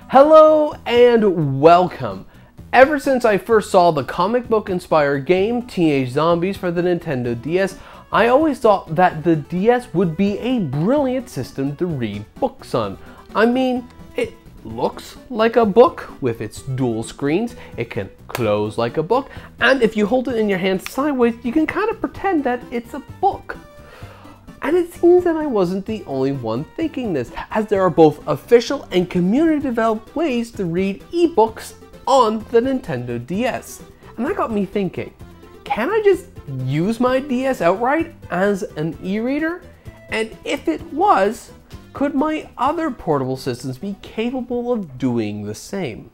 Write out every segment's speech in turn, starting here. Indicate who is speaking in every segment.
Speaker 1: Hello and welcome! Ever since I first saw the comic book inspired game Teenage Zombies for the Nintendo DS, I always thought that the DS would be a brilliant system to read books on. I mean, it looks like a book with its dual screens, it can close like a book, and if you hold it in your hand sideways, you can kind of pretend that it's a book. And it seems that I wasn't the only one thinking this, as there are both official and community developed ways to read ebooks on the Nintendo DS. And that got me thinking, can I just use my DS outright as an e-reader? And if it was, could my other portable systems be capable of doing the same?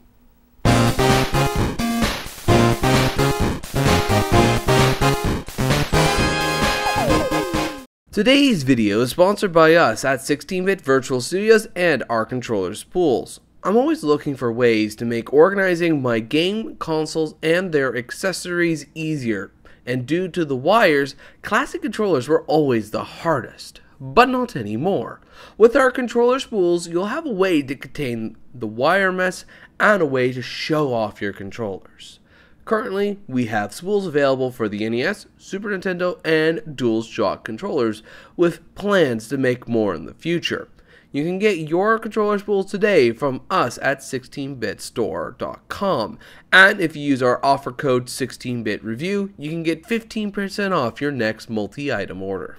Speaker 1: Today's video is sponsored by us at 16-Bit Virtual Studios and our controller spools. I'm always looking for ways to make organizing my game consoles and their accessories easier, and due to the wires, classic controllers were always the hardest, but not anymore. With our controller spools, you'll have a way to contain the wire mess and a way to show off your controllers. Currently, we have spools available for the NES, Super Nintendo, and DualShock controllers, with plans to make more in the future. You can get your controller spools today from us at 16bitstore.com, and if you use our offer code 16bitreview, you can get 15% off your next multi-item order.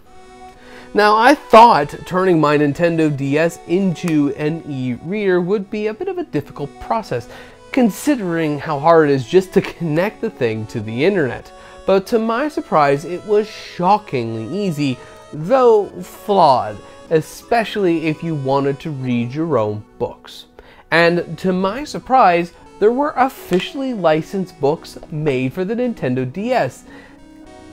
Speaker 1: Now, I thought turning my Nintendo DS into an e-reader would be a bit of a difficult process, considering how hard it is just to connect the thing to the internet. But to my surprise, it was shockingly easy, though flawed, especially if you wanted to read your own books. And to my surprise, there were officially licensed books made for the Nintendo DS,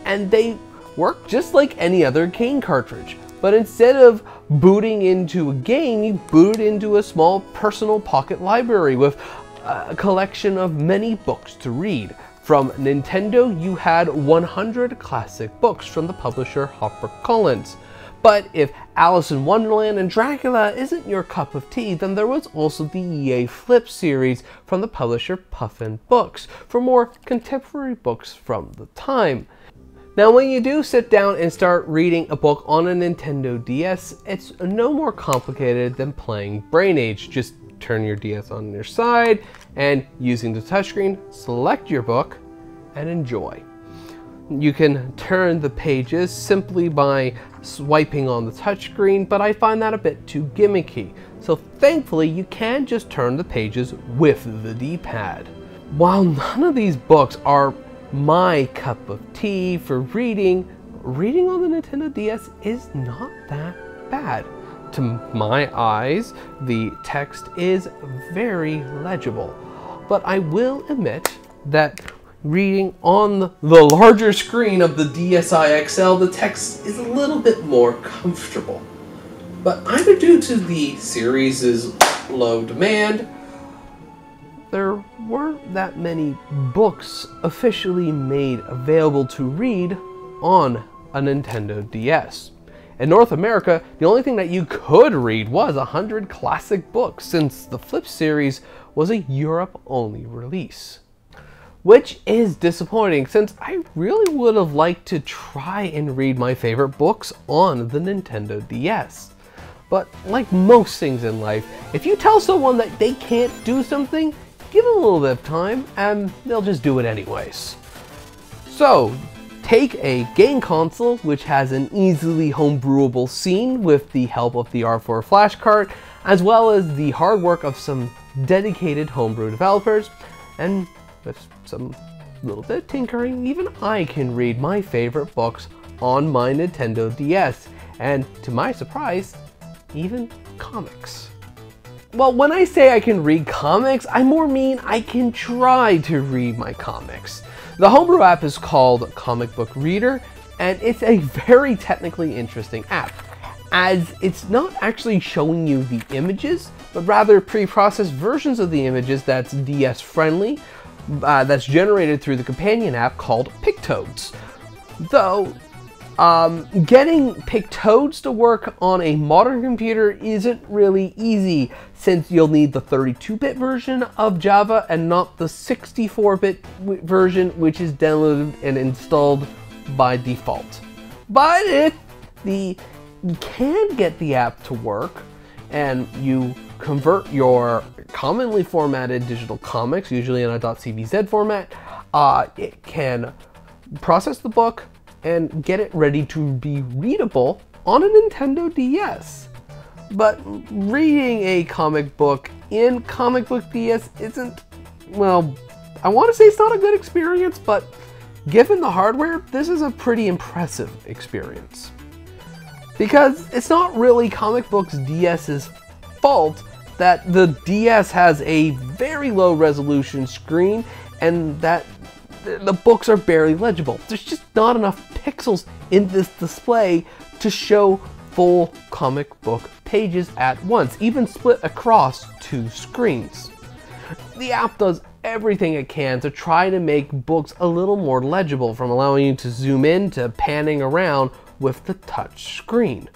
Speaker 1: and they work just like any other game cartridge. But instead of booting into a game, you boot into a small personal pocket library with a collection of many books to read. From Nintendo, you had 100 classic books from the publisher HarperCollins. But if Alice in Wonderland and Dracula isn't your cup of tea, then there was also the EA Flip series from the publisher Puffin Books for more contemporary books from the time. Now, when you do sit down and start reading a book on a Nintendo DS, it's no more complicated than playing Brain Age. Just turn your DS on your side and using the touchscreen, select your book and enjoy. You can turn the pages simply by swiping on the touchscreen, but I find that a bit too gimmicky. So thankfully you can just turn the pages with the D-pad. While none of these books are my cup of tea for reading on the Nintendo DS is not that bad. To my eyes, the text is very legible, but I will admit that reading on the larger screen of the DSi XL, the text is a little bit more comfortable. But either due to the series' low demand, there weren't that many books officially made available to read on a Nintendo DS. In North America, the only thing that you could read was 100 classic books, since the Flip series was a Europe-only release. Which is disappointing, since I really would have liked to try and read my favorite books on the Nintendo DS. But like most things in life, if you tell someone that they can't do something, give them a little bit of time and they'll just do it anyways. So, take a game console which has an easily homebrewable scene with the help of the R4 flash card, as well as the hard work of some dedicated homebrew developers, and with some little bit of tinkering, even I can read my favorite books on my Nintendo DS, and to my surprise, even comics. Well, when I say I can read comics, I more mean I can try to read my comics. The Homebrew app is called Comic Book Reader, and it's a very technically interesting app, as it's not actually showing you the images, but rather pre-processed versions of the images that's DS friendly, that's generated through the companion app called Pictodes. Though, Getting Pictodes to work on a modern computer isn't really easy, since you'll need the 32-bit version of Java and not the 64-bit version, which is downloaded and installed by default. But if you can get the app to work and you convert your commonly formatted digital comics, usually in a .cbz format, it can process the book and get it ready to be readable on a Nintendo DS. But reading a comic book in Comic Book DS isn't, well, I want to say it's not a good experience, but given the hardware, this is a pretty impressive experience. Because it's not really Comic Book's DS's fault that the DS has a very low resolution screen and that the books are barely legible. There's just not enough pixels in this display to show full comic book pages at once, even split across two screens. The app does everything it can to try to make books a little more legible, from allowing you to zoom in to panning around with the touch screen.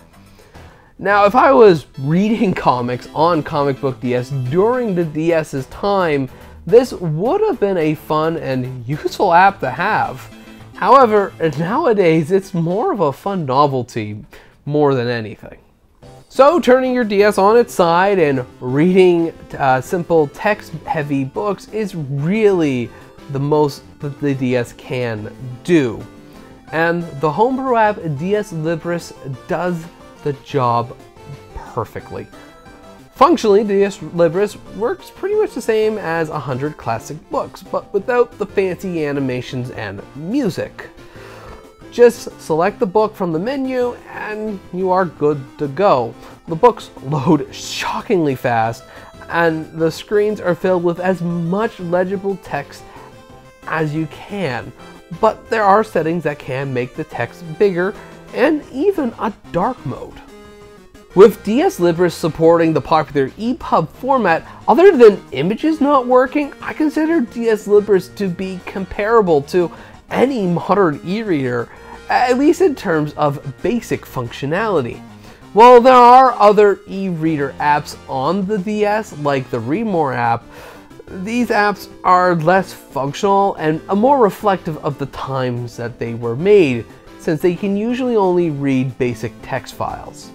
Speaker 1: Now, if I was reading comics on Comic Book DS during the DS's time, this would have been a fun and useful app to have. However, nowadays it's more of a fun novelty more than anything. So turning your DS on its side and reading simple text-heavy books is really the most that the DS can do. And the Homebrew app DS Libris does the job perfectly. Functionally, DS Libris works pretty much the same as 100 classic books, but without the fancy animations and music. Just select the book from the menu and you are good to go. The books load shockingly fast and the screens are filled with as much legible text as you can, but there are settings that can make the text bigger and even a dark mode. With DS Libris supporting the popular EPUB format, other than images not working, I consider DS Libris to be comparable to any modern e-reader, at least in terms of basic functionality. While there are other e-reader apps on the DS, like the Read More app, these apps are less functional and more reflective of the times that they were made, since they can usually only read basic text files.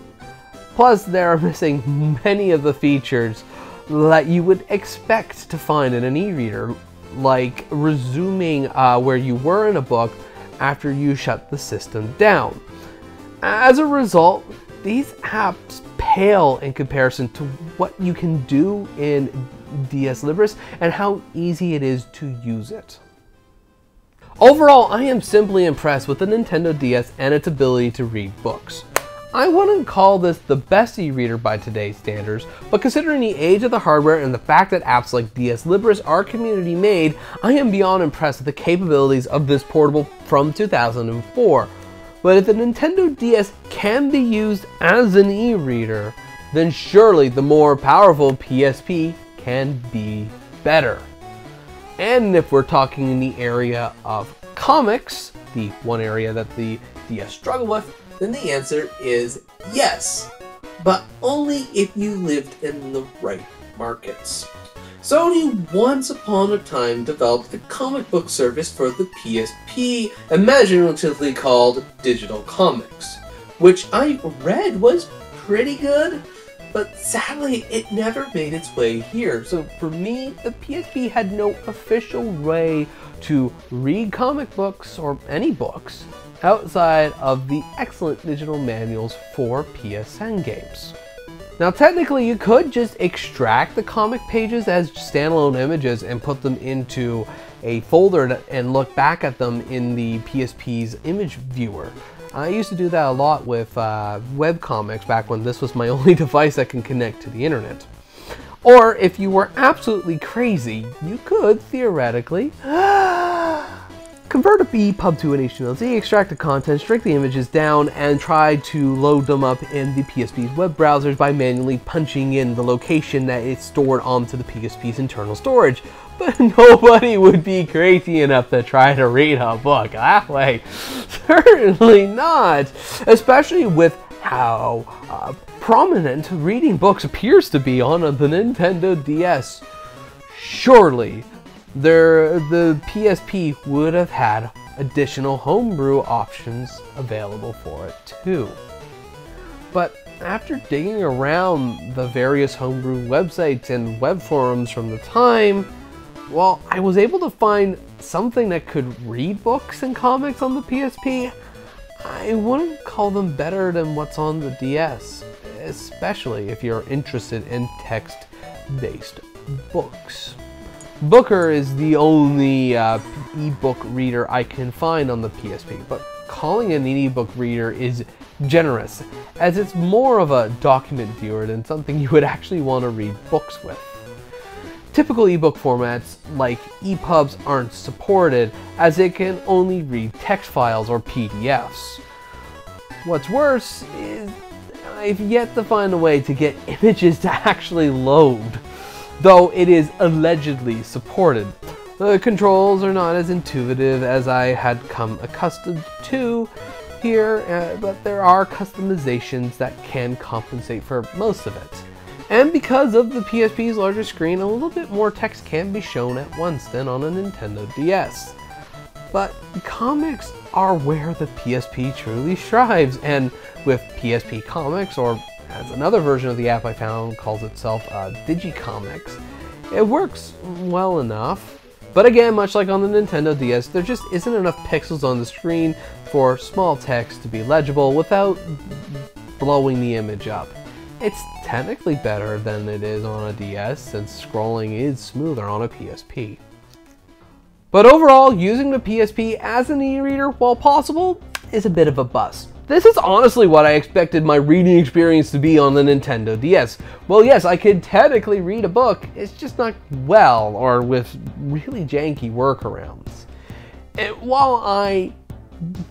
Speaker 1: Plus, they are missing many of the features that you would expect to find in an e-reader, like resuming where you were in a book after you shut the system down. As a result, these apps pale in comparison to what you can do in DS Libris and how easy it is to use it. Overall, I am simply impressed with the Nintendo DS and its ability to read books. I wouldn't call this the best e-reader by today's standards, but considering the age of the hardware and the fact that apps like DS Libris are community made, I am beyond impressed with the capabilities of this portable from 2004. But if the Nintendo DS can be used as an e-reader, then surely the more powerful PSP can be better. And if we're talking in the area of comics, the one area that the DS struggled with, then the answer is yes, but only if you lived in the right markets. Sony once upon a time developed a comic book service for the PSP, imaginatively called Digital Comics, which I read was pretty good, but sadly it never made its way here. So for me, the PSP had no official way to read comic books or any books outside of the excellent digital manuals for PSN games. Now technically you could just extract the comic pages as standalone images and put them into a folder and look back at them in the PSP's image viewer. I used to do that a lot with webcomics back when this was my only device that can connect to the internet. Or if you were absolutely crazy, you could theoretically convert a EPUB to an HTML, extract the content, shrink the images down, and try to load them up in the PSP's web browsers by manually punching in the location that it's stored onto the PSP's internal storage. But nobody would be crazy enough to try to read a book that way. Certainly not, especially with how prominent reading books appears to be on the Nintendo DS. Surely, the PSP would have had additional homebrew options available for it too. But after digging around the various homebrew websites and web forums from the time, well, I was able to find something that could read books and comics on the PSP. I wouldn't call them better than what's on the DS, especially if you're interested in text-based books. Booker is the only ebook reader I can find on the PSP, but calling it an ebook reader is generous, as it's more of a document viewer than something you would actually want to read books with. Typical ebook formats like EPUBs aren't supported, as it can only read text files or PDFs. What's worse is I've yet to find a way to get images to actually load, though it is allegedly supported. The controls are not as intuitive as I had come accustomed to here, but there are customizations that can compensate for most of it. And because of the PSP's larger screen, a little bit more text can be shown at once than on a Nintendo DS. But comics are where the PSP truly strives, and with PSP Comics, or as another version of the app I found calls itself Digicomics, it works well enough. But again, much like on the Nintendo DS, there just isn't enough pixels on the screen for small text to be legible without blowing the image up. It's technically better than it is on a DS, since scrolling is smoother on a PSP. But overall, using the PSP as an e-reader, while possible, is a bit of a bust. This is honestly what I expected my reading experience to be on the Nintendo DS. Well, yes, I could technically read a book, it's just not well, or with really janky workarounds. And while I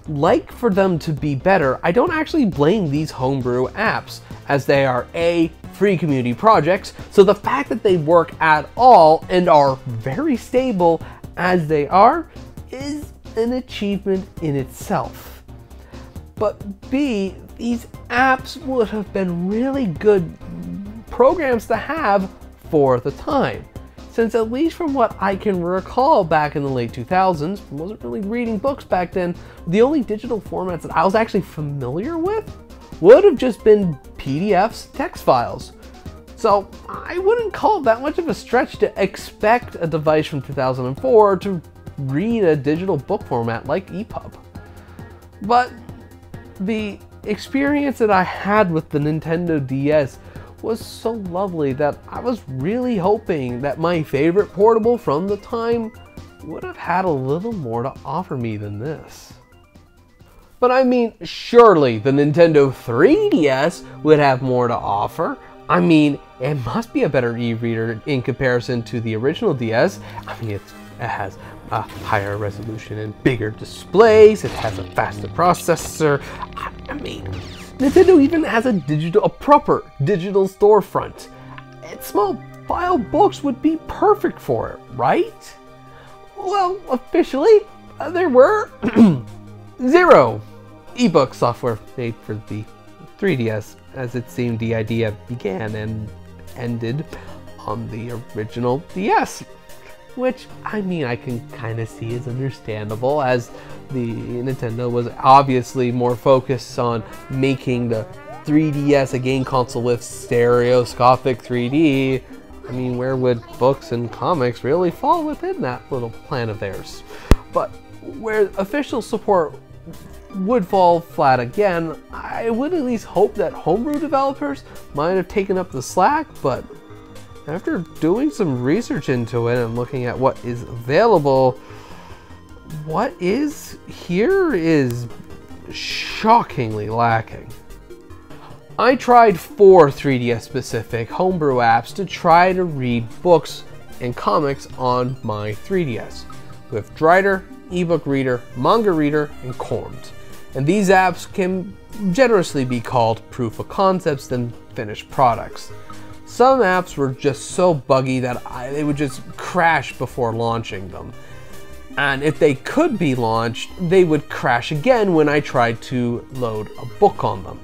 Speaker 1: like for them to be better, I don't actually blame these homebrew apps, as they are A, free community projects, so the fact that they work at all and are very stable as they are is an achievement in itself. But B, these apps would have been really good programs to have for the time, since at least from what I can recall back in the late 2000s, I wasn't really reading books back then, the only digital formats that I was actually familiar with would have just been PDFs, text files. So I wouldn't call it that much of a stretch to expect a device from 2004 to read a digital book format like EPUB. But the experience that I had with the Nintendo DS was so lovely that I was really hoping that my favorite portable from the time would have had a little more to offer me than this. But I mean, surely the Nintendo 3DS would have more to offer. I mean, it must be a better e-reader in comparison to the original DS. I mean, it has a higher resolution and bigger displays. It has a faster processor. I mean, Nintendo even has a proper digital storefront. And small file books would be perfect for it, right? Well, officially, there were 0 ebook software made for the 3DS, as it seemed the idea began and ended on the original DS. Which, I mean, I can kind of see is understandable, as the Nintendo was obviously more focused on making the 3DS a game console with stereoscopic 3D. I mean, where would books and comics really fall within that little plan of theirs? But where official support would fall flat again, I would at least hope that homebrew developers might have taken up the slack, but after doing some research into it and looking at what is available, what is here is shockingly lacking. I tried 4 3DS specific homebrew apps to try to read books and comics on my 3DS, with eReader, eBook Reader, Manga Reader, and Cormed. And these apps can generously be called proof of concepts than finished products. Some apps were just so buggy that they would just crash before launching them. And if they could be launched, they would crash again when I tried to load a book on them.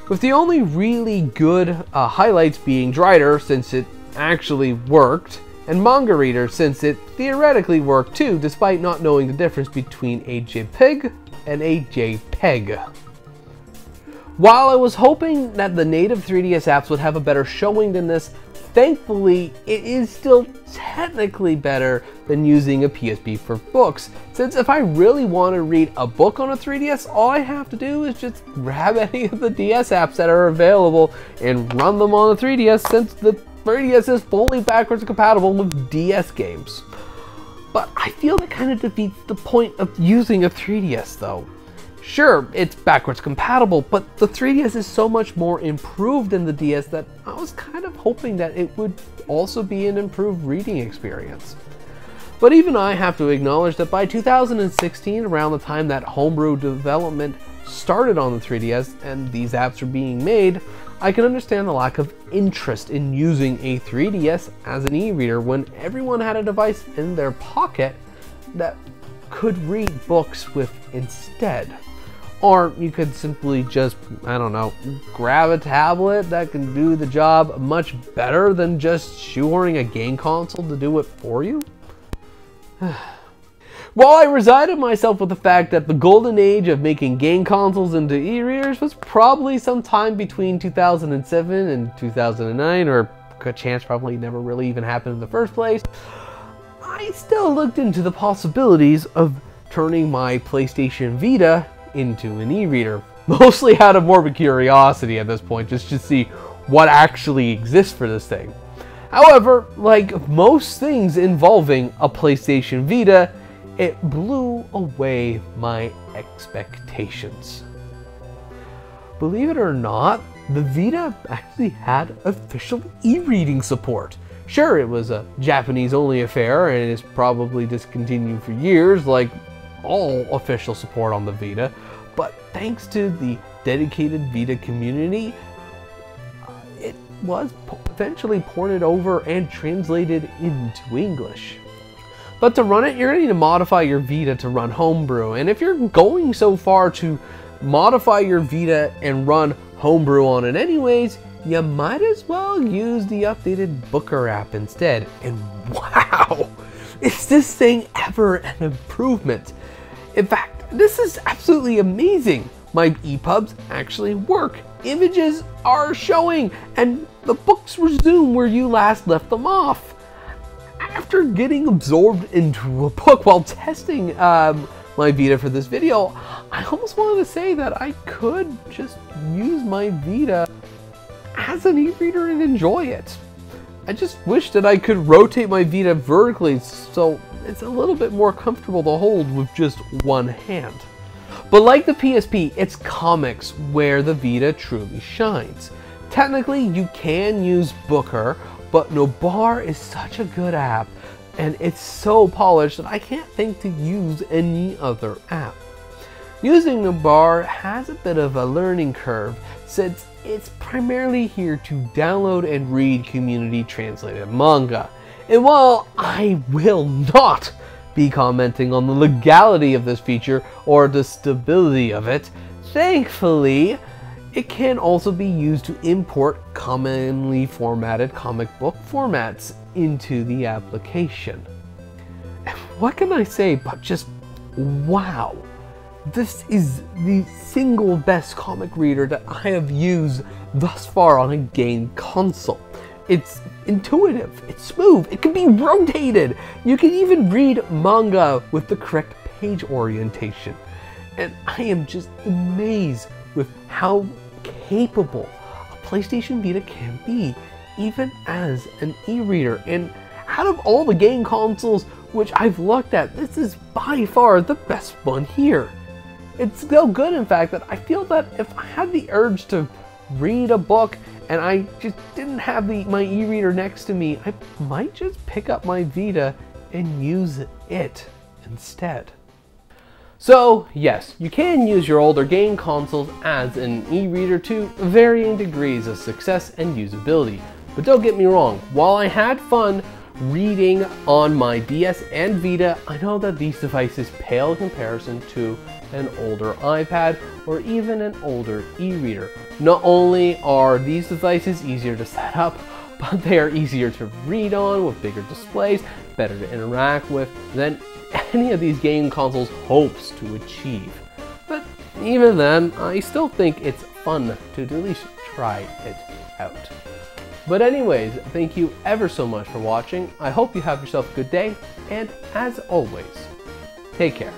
Speaker 1: With the only really good highlights being eReader, since it actually worked, and Manga Reader, since it theoretically worked too, despite not knowing the difference between a JPEG and a JPEG. While I was hoping that the native 3DS apps would have a better showing than this, thankfully it is still technically better than using a PSP for books, since if I really want to read a book on a 3DS, all I have to do is just grab any of the DS apps that are available and run them on the 3DS, since the 3DS is fully backwards compatible with DS games. But I feel that kind of defeats the point of using a 3DS though. Sure, it's backwards compatible, but the 3DS is so much more improved than the DS that I was kind of hoping that it would also be an improved reading experience. But even I have to acknowledge that by 2016, around the time that Homebrew development started on the 3DS and these apps are being made, I can understand the lack of interest in using a 3DS as an e-reader when everyone had a device in their pocket that could read books with instead. Or you could simply just, I don't know, grab a tablet that can do the job much better than just shoehorning a game console to do it for you. While I resided myself with the fact that the golden age of making game consoles into e-readers was probably sometime between 2007 and 2009, or a good chance probably never really even happened in the first place, I still looked into the possibilities of turning my PlayStation Vita into an e-reader, mostly out of morbid curiosity at this point, just to see what actually exists for this thing. However, like most things involving a PlayStation Vita, it blew away my expectations. Believe it or not, the Vita actually had official e-reading support. Sure, it was a Japanese-only affair and is probably discontinued for years, like all official support on the Vita, but thanks to the dedicated Vita community, it was eventually ported over and translated into English. But to run it, you're going to need to modify your Vita to run Homebrew, and if you're going so far to modify your Vita and run Homebrew on it anyways, you might as well use the updated Booker app instead. And wow, is this thing ever an improvement? In fact, this is absolutely amazing. My EPUBs actually work. Images are showing, and the books resume where you last left them off. After getting absorbed into a book while testing my Vita for this video, I almost wanted to say that I could just use my Vita as an e-reader and enjoy it. I just wish that I could rotate my Vita vertically so it's a little bit more comfortable to hold with just one hand. But like the PSP, it's comics where the Vita truly shines. Technically, you can use Booker, but Nobar is such a good app, and it's so polished that I can't think to use any other app. Using Nobar has a bit of a learning curve, since it's primarily here to download and read community translated manga. And while I will not be commenting on the legality of this feature or the stability of it, thankfully, it can also be used to import commonly formatted comic book formats into the application. And what can I say but just wow? This is the single best comic reader that I have used thus far on a game console. It's intuitive, it's smooth, it can be rotated. You can even read manga with the correct page orientation. And I am just amazed with how capable a PlayStation Vita can be, even as an e-reader. And out of all the game consoles which I've looked at, this is by far the best one here. It's so good, in fact, that I feel that if I had the urge to read a book and I just didn't have my e-reader next to me, I might just pick up my Vita and use it. instead. So yes, you can use your older game consoles as an e-reader to varying degrees of success and usability. But don't get me wrong, while I had fun reading on my DS and Vita, I know that these devices pale in comparison to an older iPad or even an older e-reader. Not only are these devices easier to set up, but they are easier to read on with bigger displays, better to interact with than any of these game consoles hopes to achieve. But even then, I still think it's fun to at least try it out. But anyways, thank you ever so much for watching. I hope you have yourself a good day, and as always, take care.